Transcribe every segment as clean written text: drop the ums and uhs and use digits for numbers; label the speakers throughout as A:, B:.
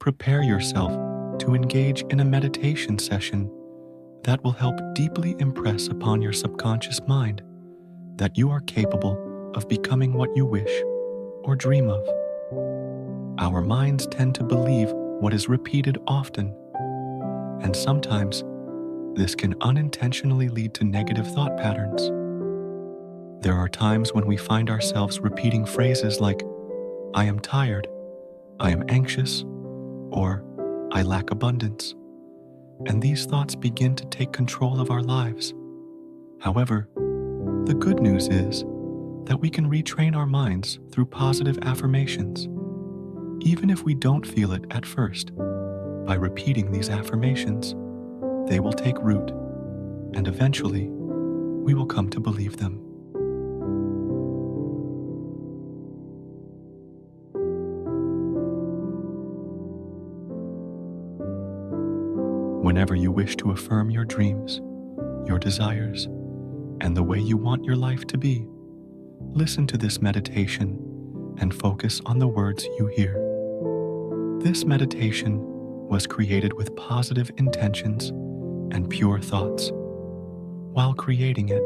A: prepare yourself to engage in a meditation session that will help deeply impress upon your subconscious mind that you are capable of becoming what you wish or dream of. Our minds tend to believe what is repeated often, and sometimes this can unintentionally lead to negative thought patterns. There are times when we find ourselves repeating phrases like, I am tired, I am anxious, or I lack abundance, and these thoughts begin to take control of our lives. However, the good news is that we can retrain our minds through positive affirmations, even if we don't feel it at first. By repeating these affirmations, they will take root, and eventually, we will come to believe them. Whenever you wish to affirm your dreams, your desires, and the way you want your life to be, listen to this meditation and focus on the words you hear. This meditation was created with positive intentions and pure thoughts. While creating it,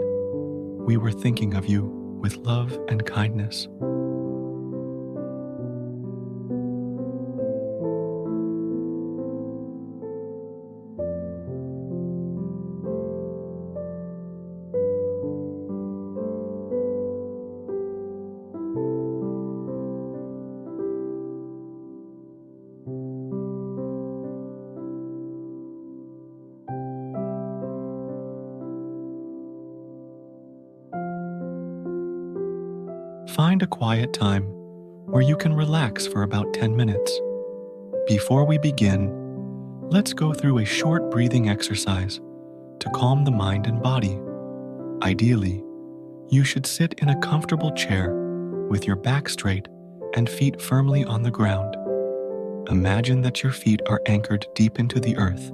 A: we were thinking of you with love and kindness. Find a quiet time where you can relax for about 10 minutes. Before we begin, let's go through a short breathing exercise to calm the mind and body. Ideally, you should sit in a comfortable chair with your back straight and feet firmly on the ground. Imagine that your feet are anchored deep into the earth,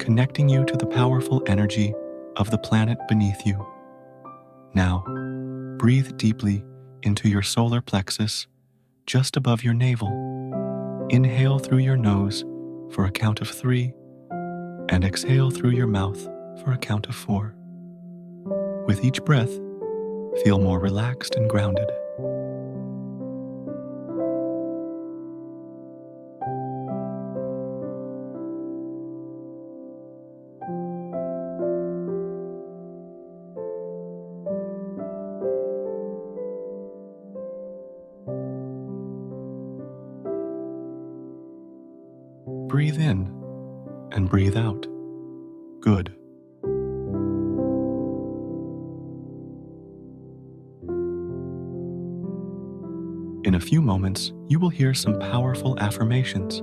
A: connecting you to the powerful energy of the planet beneath you. Now, breathe deeply into your solar plexus, just above your navel. Inhale through your nose for a count of 3, and exhale through your mouth for a count of 4. With each breath, feel more relaxed and grounded. Breathe in and breathe out. Good. In a few moments, you will hear some powerful affirmations.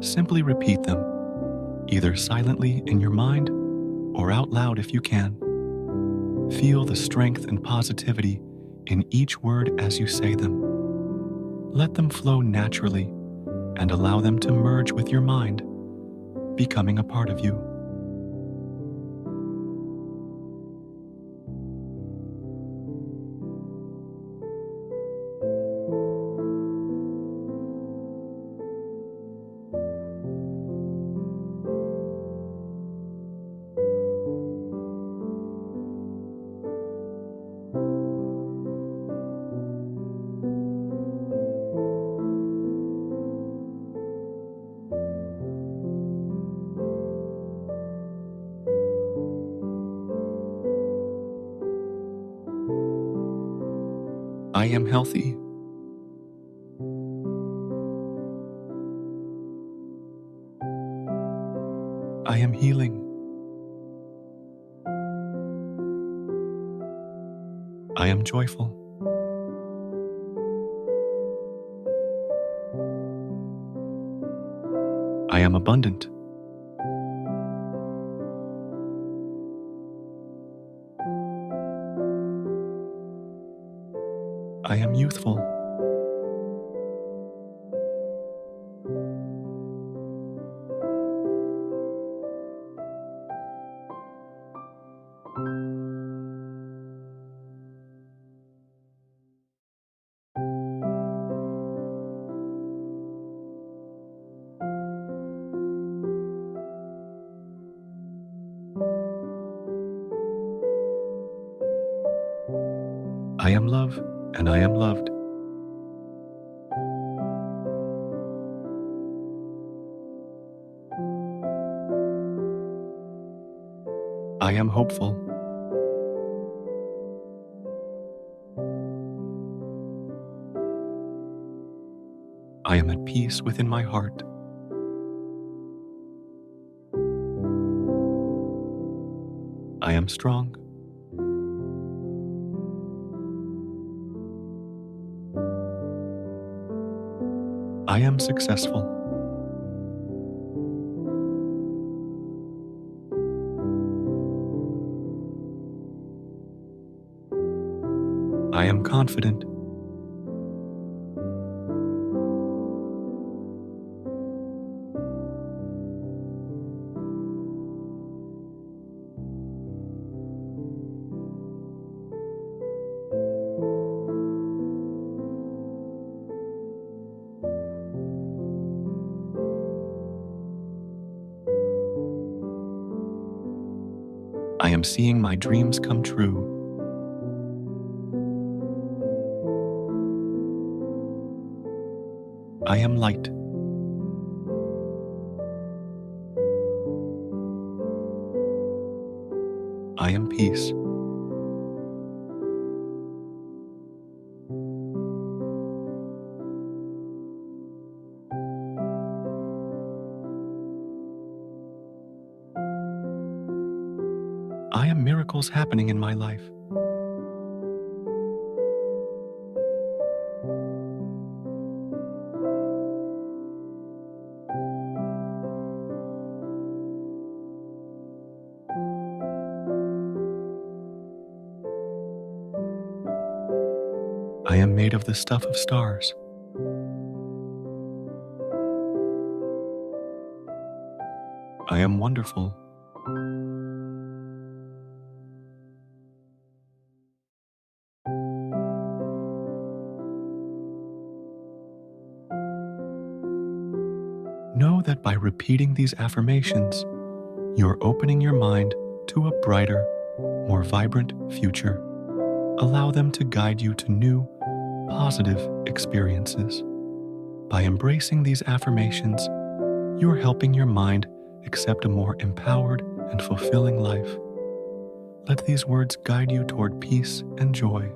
A: Simply repeat them, either silently in your mind or out loud if you can. Feel the strength and positivity in each word as you say them. Let them flow naturally and allow them to merge with your mind, becoming a part of you. I am healthy. I am healing. I am joyful. I am abundant. I am youthful. I am love, and I am loved. I am hopeful. I am at peace within my heart. I am strong. I am successful. I am confident. I am seeing my dreams come true. I am light. I am peace. I am miracles happening in my life. I am made of the stuff of stars. I am wonderful. Know that by repeating these affirmations, you are opening your mind to a brighter, more vibrant future. Allow them to guide you to new, positive experiences. By embracing these affirmations, you are helping your mind accept a more empowered and fulfilling life. Let these words guide you toward peace and joy.